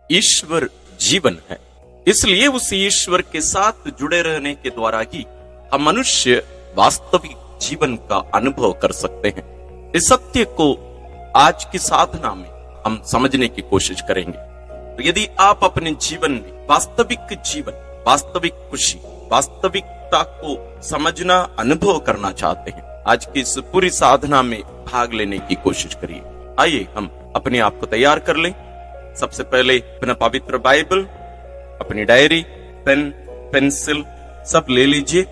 ईश्वर जीवन है, इसलिए उस ईश्वर के साथ जुड़े रहने के द्वारा ही हम मनुष्य वास्तविक जीवन का अनुभव कर सकते हैं। इस सत्य को आज की साधना में हम समझने की कोशिश करेंगे। तो यदि आप अपने जीवन में वास्तविक जीवन, वास्तविक खुशी, वास्तविकता को समझना, अनुभव करना चाहते हैं, आज की इस पूरी साधना में भाग लेने की कोशिश करिए। आइए हम अपने आप को तैयार कर लें। सबसे पहले अपना पवित्र बाइबल, अपनी डायरी, पेन, पेंसिल सब ले लीजिए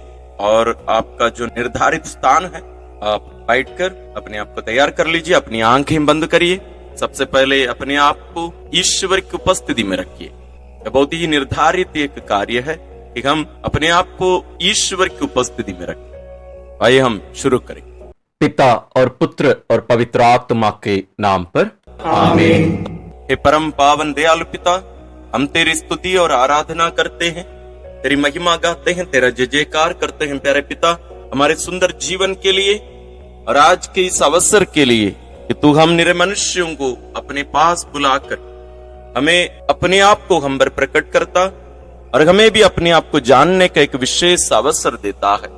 और आपका जो निर्धारित स्थान है आप बैठकर अपने आप को तैयार कर लीजिए। अपनी आंखें बंद करिए। सबसे पहले अपने आप को ईश्वर की उपस्थिति में रखिए। यह बहुत ही निर्धारित एक कार्य है कि हम अपने आप को ईश्वर की उपस्थिति में रखें। आइए हम शुरू करें। पिता और पुत्र और पवित्र आत्मा के नाम पर आमीन। हे परम पावन दयालु पिता, हम तेरी स्तुति और आराधना करते हैं, तेरी महिमा गाते हैं, तेरा जय जयकार करते हैं प्यारे पिता, हमारे सुंदर जीवन के लिए और आज के इस अवसर के लिए कि तू हम निरे मनुष्यों को अपने पास बुलाकर हमें अपने आप को हम पर प्रकट करता और हमें भी अपने आप को जानने का एक विशेष अवसर देता है।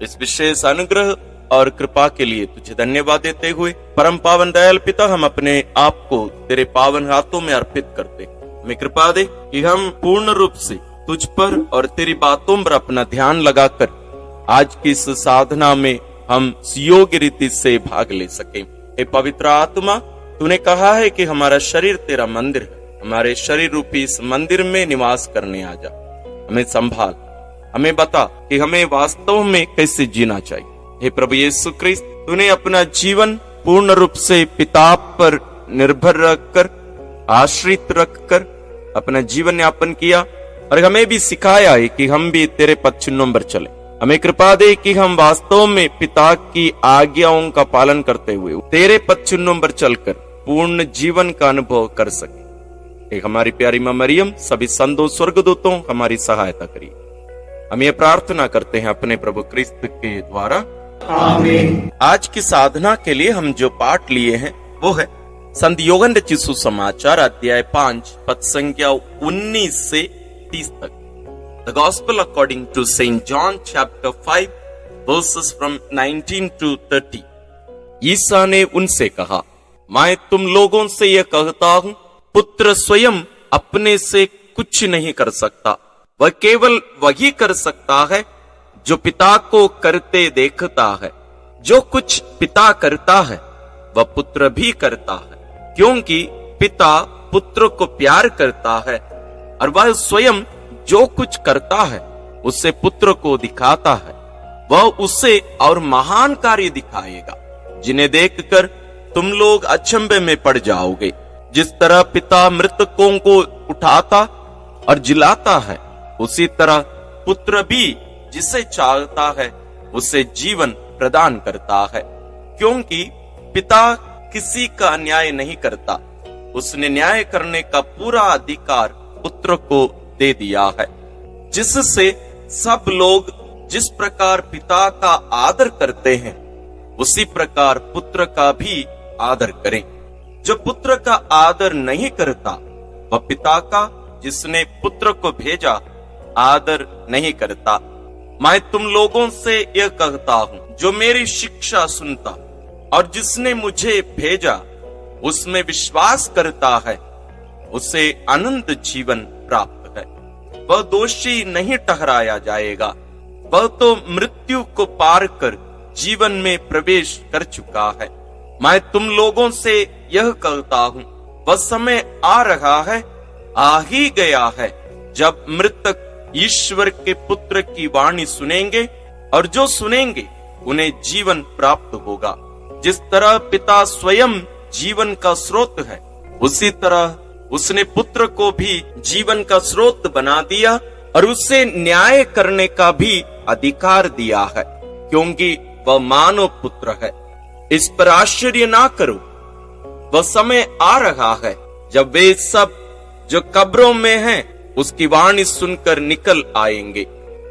इस विशेष अनुग्रह और कृपा के लिए तुझे धन्यवाद देते हुए परम पावन दयाल पिता, हम अपने आप को तेरे पावन हाथों में अर्पित करते। हमें कृपा दे कि हम पूर्ण रूप से तुझ पर और तेरी बातों पर अपना ध्यान लगाकर आज की इस साधना में हम योग्य रीति से भाग ले सके। हे पवित्र आत्मा, तूने कहा है कि हमारा शरीर तेरा मंदिर है, हमारे शरीर रूपी इस मंदिर में निवास करने आ जा। हमें संभाल, हमें बता कि हमें वास्तव में कैसे जीना चाहिए। हे प्रभु यीशु क्रिस्त, तूने अपना जीवन पूर्ण रूप से पिता पर निर्भर रखकर, आश्रित रखकर अपना जीवन यापन किया और हमें भी सिखाया है कि हम भी तेरे पद चिन्हों पर चले। हमें कृपा दे कि हम वास्तव में पिता की आज्ञाओं का पालन करते हुए तेरे पद चिन्हों पर चलकर पूर्ण जीवन का अनुभव कर सके। एक हमारी प्यारी मां मरियम, सभी संतों, स्वर्गदूतों हमारी सहायता करिए। हम ये प्रार्थना करते हैं अपने प्रभु क्रिस्त के द्वारा, आमीन। आज की साधना के लिए हम जो पाठ लिए हैं वो है संत योहन्न रचित सुसमाचार अध्याय 5 पद संख्या 19 से 30 तक। The Gospel according to Saint John chapter 5 verses from 19 to 30। ईसा ने उनसे कहा, मैं तुम लोगों से यह कहता हूं, पुत्र स्वयं अपने से कुछ नहीं कर सकता, वह केवल वही कर सकता है जो पिता को करते देखता है। जो कुछ पिता करता है वह पुत्र भी करता है, क्योंकि पिता पुत्र को प्यार करता है और वह स्वयं जो कुछ करता है उससे पुत्र को दिखाता है। वह उससे और महान कार्य दिखाएगा जिन्हें देखकर तुम लोग अचंभे में पड़ जाओगे। जिस तरह पिता मृतकों को उठाता और जिलाता है, उसी तरह पुत्र भी जिसे चाहता है उसे जीवन प्रदान करता है, क्योंकि पिता किसी का न्याय नहीं करता, उसने न्याय करने का पूरा अधिकार पुत्र को दे दिया है, जिससे सब लोग जिस प्रकार पिता का आदर करते हैं उसी प्रकार पुत्र का भी आदर करें। जो पुत्र का आदर नहीं करता वह पिता का जिसने पुत्र को भेजा आदर नहीं करता। मैं तुम लोगों से यह कहता हूं, जो मेरी शिक्षा सुनता और जिसने मुझे भेजा उसमें विश्वास करता है उसे अनंत जीवन प्राप्त है। वह दोषी नहीं ठहराया जाएगा, वह तो मृत्यु को पार कर जीवन में प्रवेश कर चुका है। मैं तुम लोगों से यह कहता हूं, वह समय आ रहा है, आ ही गया है, जब मृतक ईश्वर के पुत्र की वाणी सुनेंगे और जो सुनेंगे उन्हें जीवन प्राप्त होगा। जिस तरह पिता स्वयं जीवन का स्रोत है, उसी तरह उसने पुत्र को भी जीवन का स्रोत बना दिया और उससे न्याय करने का भी अधिकार दिया है, क्योंकि वह मानव पुत्र है। इस पर आश्चर्य ना करो, वह समय आ रहा है जब वे सब जो कब्रों में हैं उसकी वाणी सुनकर निकल आएंगे।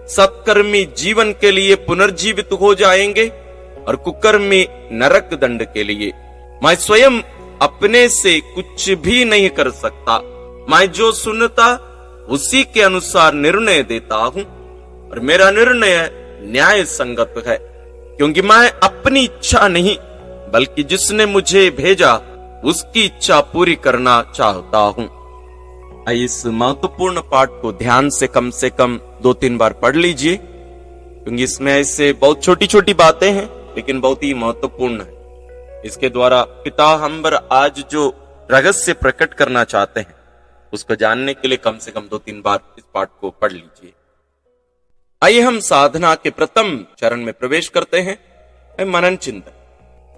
सत्कर्मी जीवन के लिए पुनर्जीवित हो जाएंगे और कुकर्मी नरक दंड के लिए। मैं स्वयं अपने से कुछ भी नहीं कर सकता, मैं जो सुनता उसी के अनुसार निर्णय देता हूं और मेरा निर्णय न्याय संगत है, क्योंकि मैं अपनी इच्छा नहीं बल्कि जिसने मुझे भेजा उसकी इच्छा पूरी करना चाहता हूं। इस महत्वपूर्ण पाठ को ध्यान से कम 2-3 बार पढ़ लीजिए, क्योंकि इसमें ऐसे बहुत छोटी छोटी बातें हैं लेकिन बहुत ही महत्वपूर्ण है। इसके द्वारा पिता हम पर आज जो रहस्य प्रकट करना चाहते हैं उसको जानने के लिए कम से कम 2-3 बार इस पाठ को पढ़ लीजिए। आइए हम साधना के प्रथम चरण में प्रवेश करते हैं, मनन चिंतन।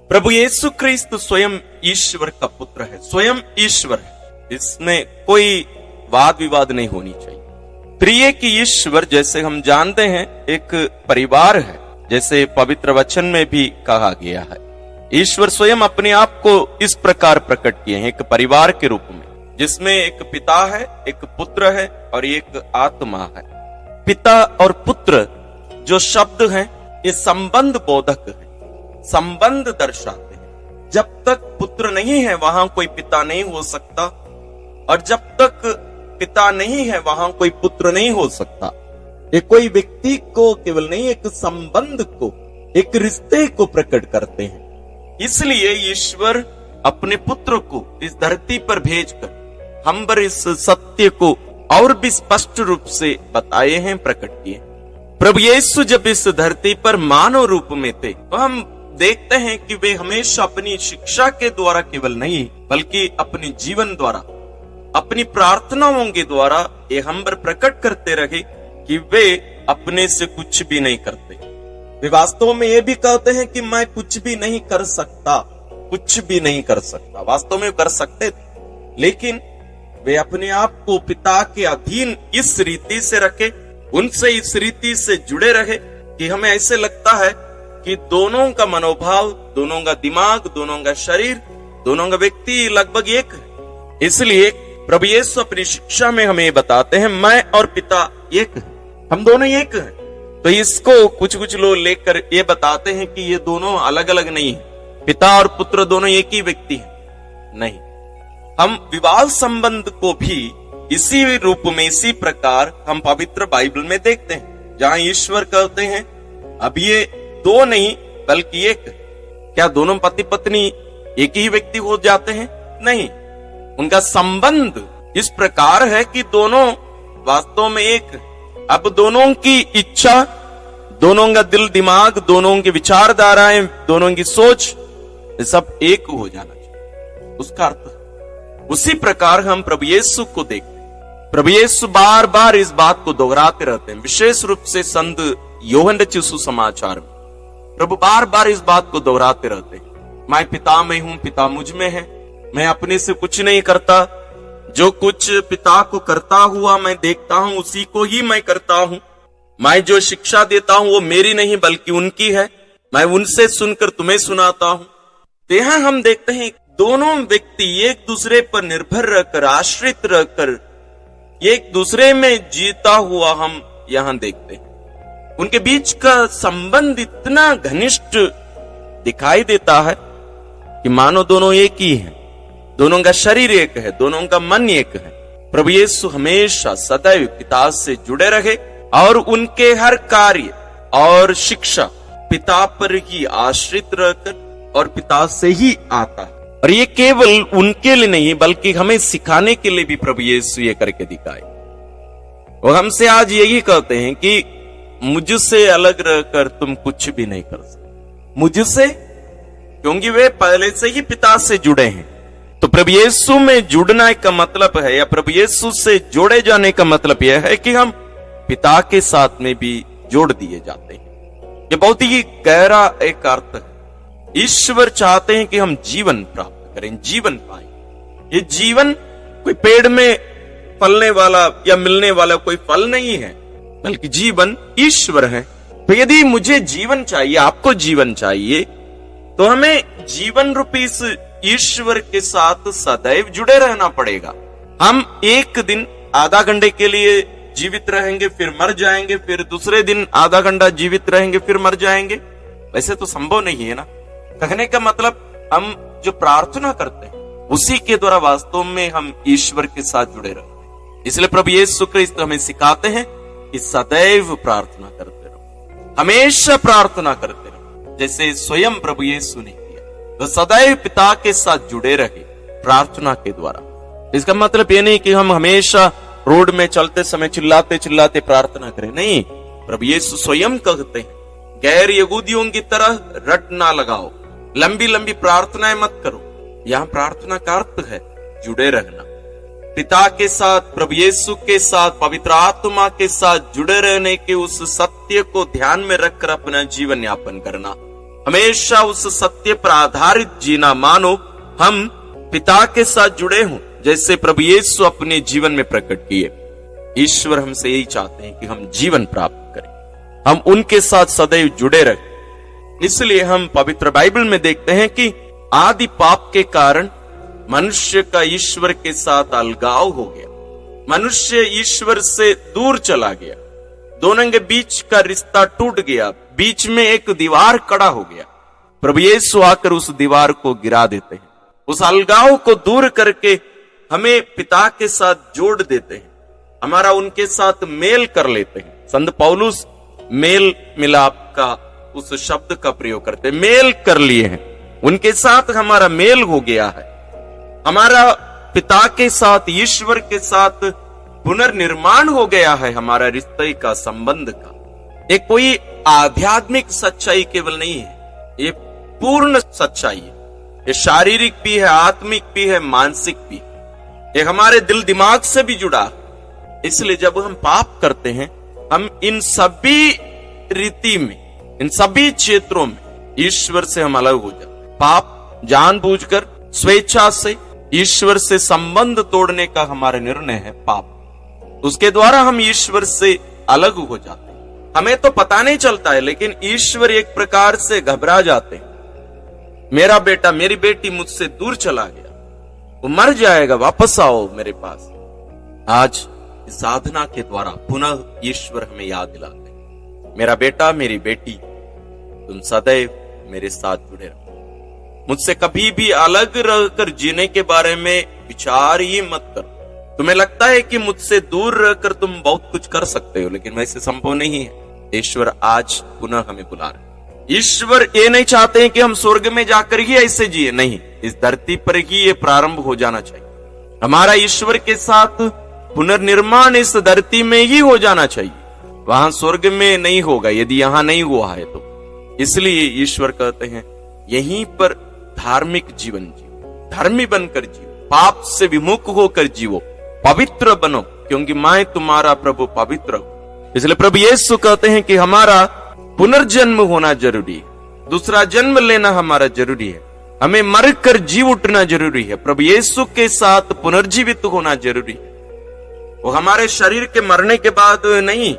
प्रभु यीशु क्रिस्त स्वयं ईश्वर का पुत्र है, स्वयं ईश्वर है, इसमें कोई वाद विवाद नहीं होनी चाहिए। प्रिय की ईश्वर जैसे हम जानते हैं एक परिवार है, जैसे पवित्र वचन में भी कहा गया है। ईश्वर स्वयं अपने आप को इस प्रकार प्रकट किए हैं एक परिवार के रूप में, जिसमें एक पिता है, एक पुत्र है और एक आत्मा है। पिता और पुत्र जो शब्द हैं ये संबंध बोधक है, संबंध दर्शाते हैं। जब तक पुत्र नहीं है वहां कोई पिता नहीं हो सकता, और जब तक पिता नहीं है वहां कोई पुत्र नहीं हो सकता। ये कोई व्यक्ति को केवल नहीं, एक संबंध को, एक रिश्ते को प्रकट करते हैं। इसलिए ईश्वर अपने पुत्र को इस धरती पर भेजकर हम पर इस सत्य को और भी स्पष्ट रूप से बताए हैं, प्रकट किए। प्रभु यीशु जब इस धरती पर मानव रूप में थे तो हम देखते हैं कि वे हमेशा अपनी शिक्षा के द्वारा केवल नहीं बल्कि अपने जीवन द्वारा, अपनी प्रार्थनाओं के द्वारा ये हम पर प्रकट करते रहे कि वे अपने से कुछ भी नहीं करते। वे वास्तव में ये भी कहते हैं कि मैं कुछ भी नहीं कर सकता, कुछ भी नहीं कर सकता। वास्तव में कर सकते थे, लेकिन वे अपने आप को पिता के अधीन इस रीति से रखे, उनसे इस रीति से जुड़े रहे कि हमें ऐसे लगता है कि दोनों का मनोभाव, दोनों का दिमाग, दोनों का शरीर, दोनों का व्यक्ति लगभग एक है। इसलिए प्रभु यीशु अपनी शिक्षा में हमें बताते हैं मैं और पिता एक है, हम दोनों एक हैं। तो इसको कुछ लोग लेकर ये बताते हैं कि ये दोनों अलग अलग नहीं है, पिता और पुत्र दोनों एक ही व्यक्ति है। नहीं, हम विवाह संबंध को भी इसी रूप में, इसी प्रकार हम पवित्र बाइबल में देखते हैं, जहां ईश्वर कहते हैं अब ये दो नहीं बल्कि एक। क्या दोनों पति पत्नी एक ही व्यक्ति हो जाते हैं? नहीं, उनका संबंध इस प्रकार है कि दोनों वास्तव में एक। अब दोनों की इच्छा, दोनों का दिल दिमाग, दोनों की विचारधाराएं, दोनों की सोच, ये सब एक हो जाना चाहिए, उसका अर्थ। उसी प्रकार हम प्रभु यीशु को देखते हैं। प्रभु यीशु बार बार इस बात को दोहराते रहते हैं, विशेष रूप से संत यूहन्ना रचित सुसमाचार में प्रभु बार बार इस बात को दोहराते रहते हैं, मैं पिता में हूं, पिता मुझ में है, मैं अपने से कुछ नहीं करता, जो कुछ पिता को करता हुआ मैं देखता हूं उसी को ही मैं करता हूं, मैं जो शिक्षा देता हूं वो मेरी नहीं बल्कि उनकी है, मैं उनसे सुनकर तुम्हें सुनाता हूं। तो यहां हम देखते हैं दोनों व्यक्ति एक दूसरे पर निर्भर रहकर, आश्रित रहकर, एक दूसरे में जीता हुआ हम यहां देखते हैं। उनके बीच का संबंध इतना घनिष्ठ दिखाई देता है कि मानो दोनों एक ही हैं, दोनों का शरीर एक है, दोनों का मन एक है। प्रभु यीशु हमेशा सदैव पिता से जुड़े रहे और उनके हर कार्य और शिक्षा पिता पर ही आश्रित रहकर और पिता से ही आता है। और ये केवल उनके लिए नहीं बल्कि हमें सिखाने के लिए भी प्रभु यीशु ये करके दिखाए। वो हमसे आज यही कहते हैं कि मुझसे अलग रहकर तुम कुछ भी नहीं कर सकते, मुझसे, क्योंकि वे पहले से ही पिता से जुड़े हैं। तो प्रभु यीशु में जुड़ने का मतलब है, या प्रभु यीशु से जोड़े जाने का मतलब यह है कि हम पिता के साथ में भी जोड़ दिए जाते हैं। ये बहुत ही गहरा एक अर्थ है। ईश्वर चाहते हैं कि हम जीवन प्राप्त करें, जीवन पाएं। ये जीवन कोई पेड़ में फलने वाला या मिलने वाला कोई फल नहीं है, बल्कि जीवन ईश्वर है। तो यदि मुझे जीवन चाहिए, आपको जीवन चाहिए, तो हमें जीवन रूपी इस ईश्वर के साथ सदैव जुड़े रहना पड़ेगा। हम एक दिन आधा घंटे के लिए जीवित रहेंगे फिर मर जाएंगे, फिर दूसरे दिन आधा घंटा जीवित रहेंगे फिर मर जाएंगे, वैसे तो संभव नहीं है ना। कहने का मतलब हम जो प्रार्थना करते हैं, उसी के द्वारा वास्तव में हम ईश्वर के साथ जुड़े रहते हैं। इसलिए प्रभु यीशु क्रिस्त हमें सिखाते हैं कि सदैव प्रार्थना करते रहो, हमेशा प्रार्थना करते रहो, जैसे स्वयं प्रभु यीशु ने किया। तो सदैव पिता के साथ जुड़े रहे प्रार्थना के द्वारा। इसका मतलब ये नहीं कि हम हमेशा रोड में चलते समय चिल्लाते चिल्लाते प्रार्थना करें, नहीं। प्रभु यीशु स्वयं कहते हैं, गैर यहूदियों की तरह रट ना लगाओ, लंबी लंबी प्रार्थनाएं मत करो। यहां प्रार्थना का अर्थ है जुड़े रहना, पिता के साथ, प्रभु यीशु के साथ, पवित्र आत्मा के साथ जुड़े रहने के उस सत्य को ध्यान में रखकर अपना जीवन यापन करना, हमेशा उस सत्य पर आधारित जीना। मानो हम पिता के साथ जुड़े हों, जैसे प्रभु यीशु अपने जीवन में प्रकट किए। ईश्वर हमसे यही चाहते हैं कि हम जीवन प्राप्त करें, हम उनके साथ सदैव जुड़े रहें। इसलिए हम पवित्र बाइबल में देखते हैं कि आदि पाप के कारण मनुष्य का ईश्वर के साथ अलगाव हो गया, मनुष्य ईश्वर से दूर चला गया, दोनों के बीच का रिश्ता टूट गया, बीच में एक दीवार खड़ा हो गया। प्रभु यीशु आकर उस दीवार को गिरा देते हैं, उस अलगाव को दूर करके हमें पिता के साथ जोड़ देते हैं, हमारा उनके साथ मेल कर लेते हैं। संत पौलुस मेल मिलाप का उस शब्द का प्रयोग करते, मेल कर लिए हैं, उनके साथ हमारा मेल हो गया है, हमारा पिता के साथ, ईश्वर के साथ पुनर्निर्माण हो गया है, हमारा रिश्ते का, संबंध का। एक कोई आध्यात्मिक सच्चाई केवल नहीं है, ये पूर्ण सच्चाई है, ये शारीरिक भी है, आत्मिक भी है, मानसिक भी है, ये हमारे दिल दिमाग से भी जुड़ा है। इसलिए जब हम पाप करते हैं, हम इन सभी रीति में, इन सभी क्षेत्रों में ईश्वर से हम अलग हो जाते हैं। पाप जानबूझकर, स्वेच्छा से ईश्वर से संबंध तोड़ने का हमारा निर्णय है पाप। उसके द्वारा हम ईश्वर से अलग हो जाते हैं। हमें तो पता नहीं चलता है, लेकिन ईश्वर एक प्रकार से घबरा जाते हैं। मेरा बेटा, मेरी बेटी मुझसे दूर चला गया, वो मर जाएगा, वापस आओ मेरे पास। आज इस साधना के द्वारा पुनः ईश्वर हमें याद दिलाते हैं, मेरा बेटा, मेरी बेटी, तुम सदैव मेरे साथ जुड़े रहो, मुझसे कभी भी अलग रहकर जीने के बारे में विचार ही मत करो। तुम्हें लगता है कि मुझसे दूर रहकर तुम बहुत कुछ कर सकते हो, लेकिन वैसे संभव नहीं है। ईश्वर आज पुनः हमें बुला रहे हैं। ईश्वर ये नहीं चाहते हैं कि हम स्वर्ग में जाकर ही ऐसे जिए, नहीं, इस धरती पर ही ये प्रारंभ हो जाना चाहिए। हमारा ईश्वर के साथ पुनर्निर्माण इस धरती में ही हो जाना चाहिए, वहां स्वर्ग में नहीं होगा यदि यहां नहीं हुआ है तो। इसलिए ईश्वर कहते हैं यहीं पर धार्मिक जीवन जियो, धर्मी बनकर जियो, पाप से विमुख होकर जियो, पवित्र बनो, क्योंकि मैं तुम्हारा प्रभु पवित्र हूं। इसलिए प्रभु यीशु कहते हैं कि हमारा पुनर्जन्म होना जरूरी है, दूसरा जन्म लेना हमारा जरूरी है, हमें मरकर जी उठना जरूरी है, प्रभु यीशु के साथ पुनर्जीवित होना जरूरी है। वो हमारे शरीर के मरने के बाद नहीं,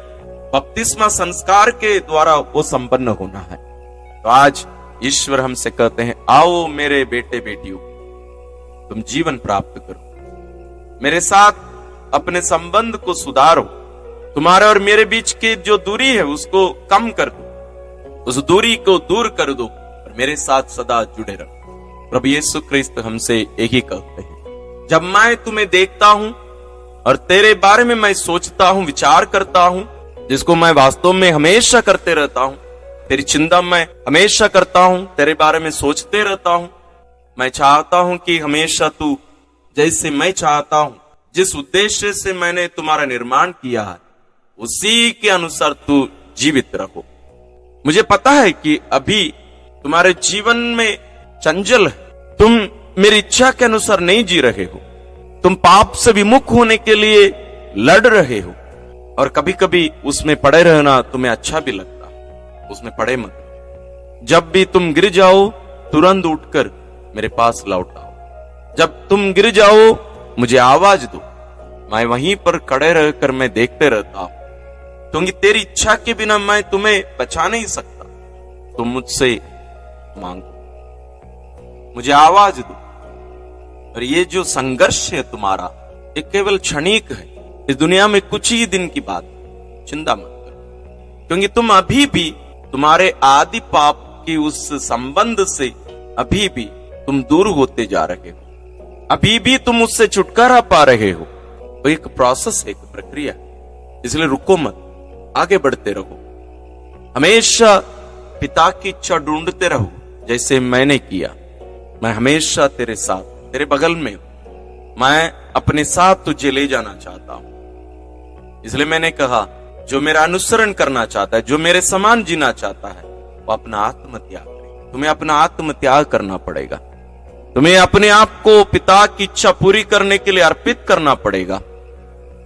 बपतिस्मा संस्कार के द्वारा वो संपन्न होना है। तो आज ईश्वर हमसे कहते हैं, आओ मेरे बेटे बेटियों, तुम जीवन प्राप्त करो, मेरे साथ अपने संबंध को सुधारो, तुम्हारे और मेरे बीच की जो दूरी है उसको कम कर दो, उस दूरी को दूर कर दो और मेरे साथ सदा जुड़े रहो। प्रभु यीशु क्रिस्त हमसे यही कहते हैं, जब मैं तुम्हें देखता हूं और तेरे बारे में मैं सोचता हूं, विचार करता हूं, जिसको मैं वास्तव में हमेशा करते रहता हूं, तेरी चिंता मैं हमेशा करता हूं, तेरे बारे में सोचते रहता हूं, मैं चाहता हूं कि हमेशा तू जैसे मैं चाहता हूं, जिस उद्देश्य से मैंने तुम्हारा निर्माण किया है, उसी के अनुसार तू जीवित रहो। मुझे पता है कि अभी तुम्हारे जीवन में चंचल है, तुम मेरी इच्छा के अनुसार नहीं जी रहे हो, तुम पाप से विमुख होने के लिए लड़ रहे हो, और कभी कभी उसमें पड़े रहना तुम्हें अच्छा भी लगता है, उसमें पड़े मत। जब भी तुम गिर जाओ तुरंत उठकर मेरे पास लौट आओ, जब तुम गिर जाओ मुझे आवाज दो, मैं वहीं पर खड़े रहकर मैं देखते रहता हूं, क्योंकि तेरी इच्छा के बिना मैं तुम्हें बचा नहीं सकता। तुम मुझसे मांगो, मुझे आवाज दो। और ये जो संघर्ष है तुम्हारा, ये केवल क्षणिक है, इस दुनिया में कुछ ही दिन की बात, चिंता मत करो, क्योंकि तुम अभी भी तुम्हारे आदि पाप की उस संबंध से अभी भी तुम दूर होते जा रहे हो। अभी भी तुम उससे छुटकारा पा रहे हो, तो एक प्रोसेस है, एक प्रक्रिया, इसलिए रुको मत, आगे बढ़ते रहो। हमेशा पिता की इच्छा ढूंढते रहो, जैसे मैंने किया। मैं हमेशा तेरे साथ, तेरे बगल में हूं, मैं अपने साथ तुझे ले जाना चाहता हूं। इसलिए मैंने कहा, जो मेरा अनुसरण करना चाहता है, जो मेरे समान जीना चाहता है, वो अपना आत्मत्याग करे। तुम्हें अपना आत्मत्याग करना पड़ेगा, तुम्हें अपने आप को पिता की इच्छा पूरी करने के लिए अर्पित करना पड़ेगा।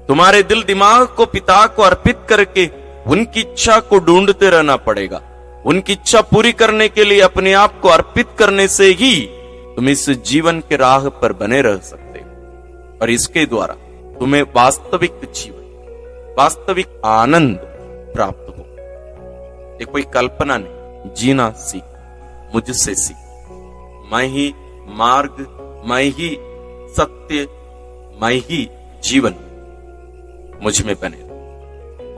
तुम्हारे दिल दिमाग को पिता को अर्पित करके उनकी इच्छा को ढूंढते रहना पड़ेगा। उनकी इच्छा पूरी करने के लिए अपने आप को अर्पित करने से ही तुम इस जीवन के राह पर बने रह सकते हो, और इसके द्वारा तुम्हें वास्तविक जीवन, वास्तविक आनंद प्राप्त हो। ये कोई कल्पना नहीं, जीना सीख, मुझसे सीख। मैं ही मार्ग, मैं ही सत्य, मैं ही जीवन, मुझ में बने।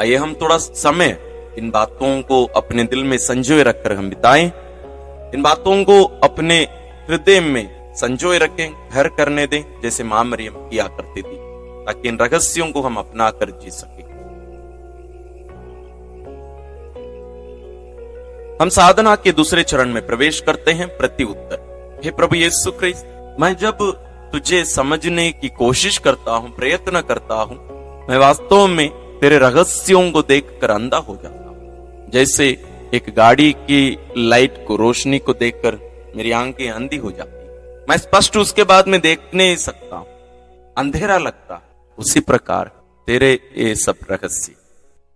आइए हम थोड़ा समय इन बातों को अपने दिल में संजोए रखकर हम बिताएं, इन बातों को अपने हृदय में संजोए रखें, घर करने दें, जैसे मां मरियम किया करती थी, ताकि इन रहस्यों को हम अपना कर जी सके। हम साधना के दूसरे चरण में प्रवेश करते हैं, प्रत्युत्तर। हे प्रभु यीशु क्रिस्त, मैं जब तुझे समझने की कोशिश करता हूं, प्रयत्न करता हूं, मैं वास्तव में तेरे रहस्यों को देखकर अंधा हो जाता हूं। जैसे एक गाड़ी की लाइट को, रोशनी को देखकर मेरी आंखें अंधी हो जाती, मैं स्पष्ट उसके बाद में देख नहीं सकता हूं, अंधेरा लगता है। उसी प्रकार तेरे ये सब रहस्य,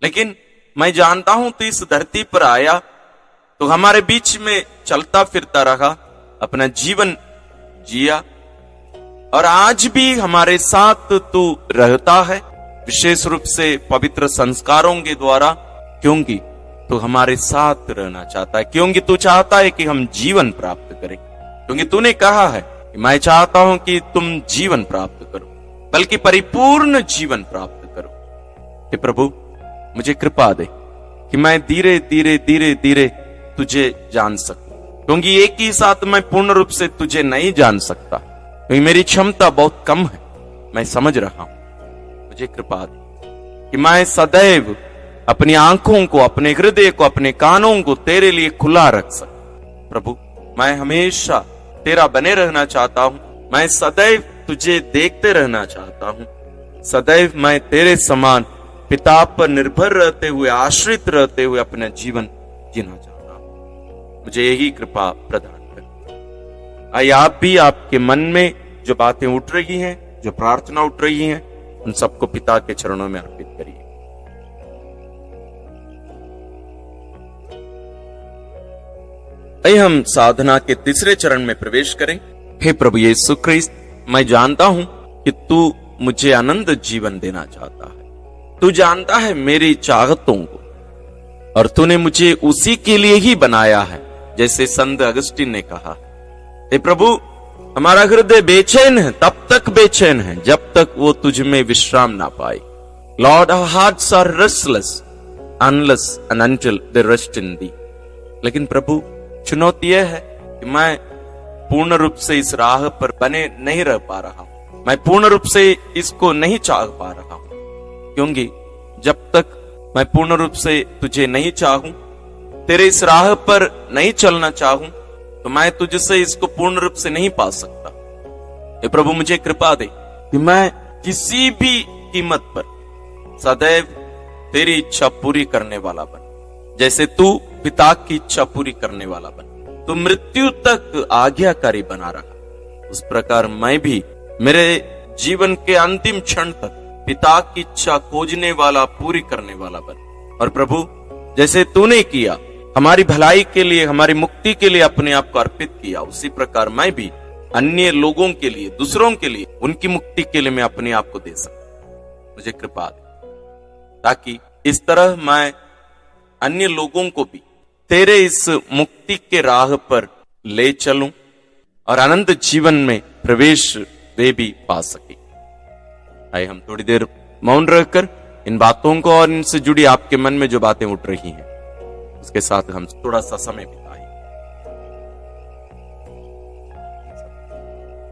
लेकिन मैं जानता हूं तू इस धरती पर आया तो हमारे बीच में चलता फिरता रहा, अपना जीवन जिया, और आज भी हमारे साथ तू रहता है, विशेष रूप से पवित्र संस्कारों के द्वारा, क्योंकि तू हमारे साथ रहना चाहता है, क्योंकि तू चाहता है कि हम जीवन प्राप्त करें, क्योंकि तूने कहा है कि मैं चाहता हूं कि तुम जीवन प्राप्त करो, बल्कि परिपूर्ण जीवन प्राप्त करो। हे प्रभु, मुझे कृपा दे कि मैं धीरे धीरे धीरे धीरे तुझे जान सकूं, क्योंकि एक ही साथ मैं पूर्ण रूप से तुझे नहीं जान सकता, क्योंकि मेरी क्षमता बहुत कम है, मैं समझ रहा हूं। मुझे कृपा दे कि मैं सदैव अपनी आंखों को, अपने हृदय को, अपने कानों को तेरे लिए खुला रख सकूं। प्रभु, मैं हमेशा तेरा बने रहना चाहता हूं, मैं सदैव तुझे देखते रहना चाहता हूं, सदैव मैं तेरे समान पिता पर निर्भर रहते हुए, आश्रित रहते हुए अपना जीवन जीना चाहता हूं। मुझे यही कृपा प्रदान कर। आइए आप भी आपके मन में जो बातें उठ रही हैं, जो प्रार्थना उठ रही हैं, उन सबको पिता के चरणों में अर्पित करिए। आइए हम साधना के तीसरे चरण में प्रवेश करें। हे प्रभु यीशु क्रिस्त, मैं जानता हूं कि तू मुझे आनंद जीवन देना चाहता है, तू जानता है मेरी चाहतों को, और तूने मुझे उसी के लिए ही बनाया है, जैसे संत अगस्टिन ने कहा। हे प्रभु, हमारा हृदय बेचैन है, तब तक बेचैन है जब तक वो तुझ में विश्राम ना पाए। Lord, our hearts are restless unless and until they rest in thee. लेकिन प्रभु, चुनौती यह है कि मैं पूर्ण रूप से इस राह पर बने नहीं रह पा रहा हूं, मैं पूर्ण रूप से इसको नहीं चाह पा रहा हूं, क्योंकि जब तक मैं पूर्ण रूप से तुझे नहीं चाहूं, तेरे इस राह पर नहीं चलना चाहूं, तो मैं तुझसे इसको पूर्ण रूप से नहीं पा सकता। हे प्रभु, मुझे कृपा दे कि मैं किसी भी कीमत पर सदैव तेरी इच्छा पूरी करने वाला बन, जैसे तू पिता की इच्छा पूरी करने वाला बन, तू मृत्यु तक आज्ञाकारी बना रहा, उस प्रकार मैं भी मेरे जीवन के अंतिम क्षण तक पिता की इच्छा खोजने वाला, पूरी करने वाला बन। और प्रभु, जैसे तूने किया, हमारी भलाई के लिए, हमारी मुक्ति के लिए अपने आप को अर्पित किया, उसी प्रकार मैं भी अन्य लोगों के लिए, दूसरों के लिए, उनकी मुक्ति के लिए मैं अपने आप को दे सकूं। मुझे कृपा दे, ताकि इस तरह मैं अन्य लोगों को भी तेरे इस मुक्ति के राह पर ले चलूं और अनंत जीवन में प्रवेश वे भी पा सके। आइए हम थोड़ी देर मौन रहकर इन बातों को और इनसे जुड़ी आपके मन में जो बातें उठ रही हैं, उसके साथ हम थोड़ा सा समय बिताएं।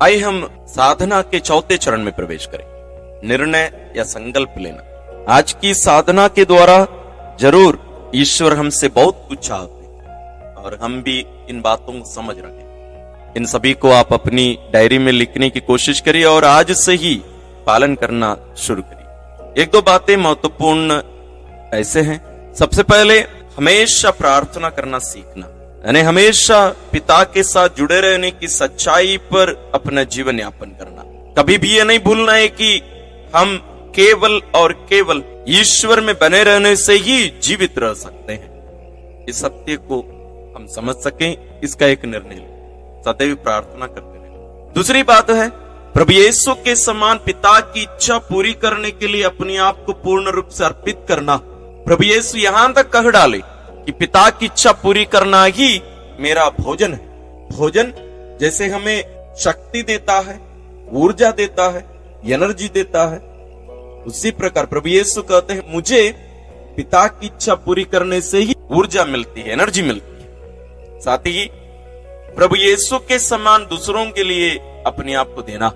आइए हम साधना के चौथे चरण में प्रवेश करें, निर्णय या संकल्प लेना। आज की साधना के द्वारा जरूर ईश्वर हमसे बहुत कुछ चाहते हैं और हम भी इन बातों को समझ रहे हैं। इन सभी को आप अपनी डायरी में लिखने की कोशिश करिए और आज से ही पालन करना शुरू करिए। एक दो बातें महत्वपूर्ण ऐसे हैं। सबसे पहले हमेशा प्रार्थना करना सीखना, यानी हमेशा पिता के साथ जुड़े रहने की सच्चाई पर अपना जीवन यापन करना। कभी भी ये नहीं भूलना है कि हम केवल और केवल ईश्वर में बने रहने से ही जीवित रह सकते हैं। इस सत्य को हम समझ सकें, इसका एक निर्णय लें, सदैव प्रार्थना करते रहें। दूसरी बात है प्रभु यीशु के समान पिता की इच्छा पूरी करने के लिए अपने आप को पूर्ण रूप से अर्पित करना। प्रभु यीशु यहां तक कह डाले कि पिता की इच्छा पूरी करना ही मेरा भोजन है। भोजन जैसे हमें शक्ति देता है, ऊर्जा देता है, एनर्जी देता है, उसी प्रकार प्रभु यीशु कहते हैं मुझे पिता की इच्छा पूरी करने से ही ऊर्जा मिलती है, एनर्जी मिलती है। साथ ही प्रभु यीशु के समान दूसरों के लिए अपने आप को देना।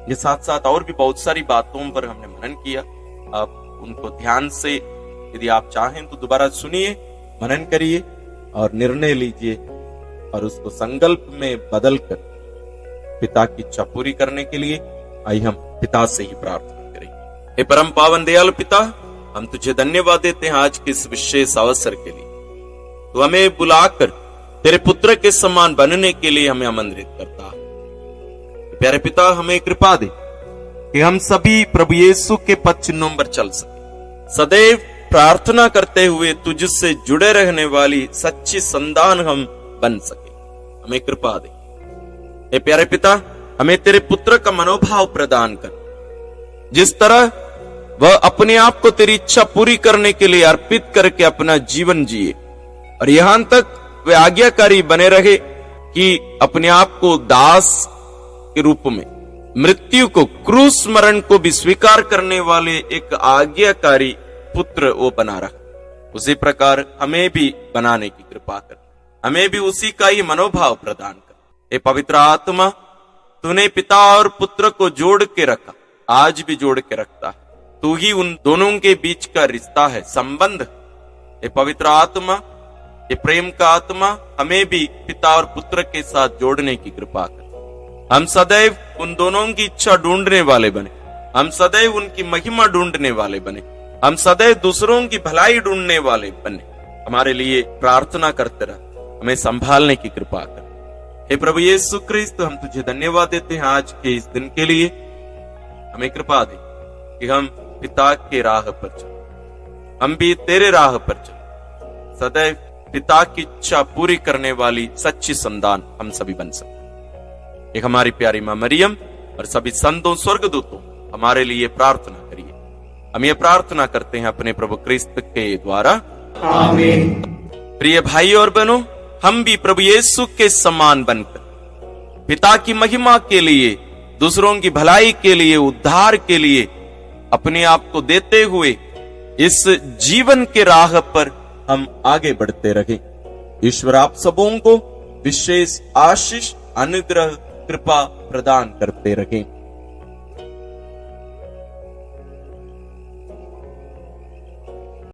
ये साथ साथ और भी बहुत सारी बातों पर हमने मनन किया। आप उनको ध्यान से यदि आप चाहें तो दोबारा सुनिए, मनन करिए और निर्णय लीजिए और उसको संकल्प में बदलकर पिता की इच्छा पूरी करने के लिए आइए हम पिता से ही प्रार्थना करें। हे परम पावन दयालु पिता, हम तुझे धन्यवाद देते हैं आज के इस विशेष अवसर के लिए। तू हमें बुलाकर तेरे पुत्र के समान बनने के लिए हमें आमंत्रित करता है। प्यारे पिता, हमें कृपा दे कि हम सभी प्रभु यीशु के पद चिन्हों पर चल सके, सदैव प्रार्थना करते हुए तुझसे जुड़े रहने वाली सच्ची संतान हम बन सके। हमें कृपा दे। हे प्यारे पिता, हमें तेरे पुत्र का मनोभाव प्रदान कर, जिस तरह वह अपने आप को तेरी इच्छा पूरी करने के लिए अर्पित करके अपना जीवन जिए और यहां तक वे आज्ञाकारी बने रहे कि अपने आप को दास के रूप में मृत्यु को, क्रूस मरण को भी स्वीकार करने वाले एक आज्ञाकारी पुत्र वो बना रहा। उसी प्रकार हमें भी बनाने की कृपा कर, हमें भी उसी का ही मनोभाव प्रदान कर। हे पवित्र आत्मा, तूने पिता और पुत्र को जोड़ के रखा, आज भी जोड़ के रखता है। तू ही उन दोनों के बीच का रिश्ता है, संबंध। हे पवित्र आत्मा, ये प्रेम का आत्मा हमें भी पिता और पुत्र के साथ जोड़ने की कृपा कर। हम सदैव उन दोनों की इच्छा ढूंढने वाले बने, हम सदैव उनकी महिमा ढूंढने वाले बने, हम सदैव दूसरों की भलाई ढूंढने वाले बने। हमारे लिए प्रार्थना करते रह, हमें संभालने की कृपा कर। हे प्रभु यीशु क्रिस्त, हम तुझे धन्यवाद देते हैं आज के इस दिन के लिए। हमें कृपा दे कि हम पिता के राह पर चलें, हम भी तेरे राह पर चलें, सदैव पिता की इच्छा पूरी करने वाली सच्ची संतान हम सभी बन सकते। एक हमारी प्यारी मां मरियम और सभी संतों, स्वर्गदूतों हमारे लिए प्रार्थना करिए। हम ये प्रार्थना करते हैं अपने प्रभु क्रिस्त के द्वारा, आमीन। प्रिय भाई और बहनों, हम भी प्रभु यीशु के समान बनकर पिता की महिमा के लिए, दूसरों की भलाई के लिए, उद्धार के लिए अपने आप को देते हुए इस जीवन के राह पर हम आगे बढ़ते रहे। ईश्वर आप सबों को विशेष आशीष, अनुग्रह, कृपा प्रदान करते रहे।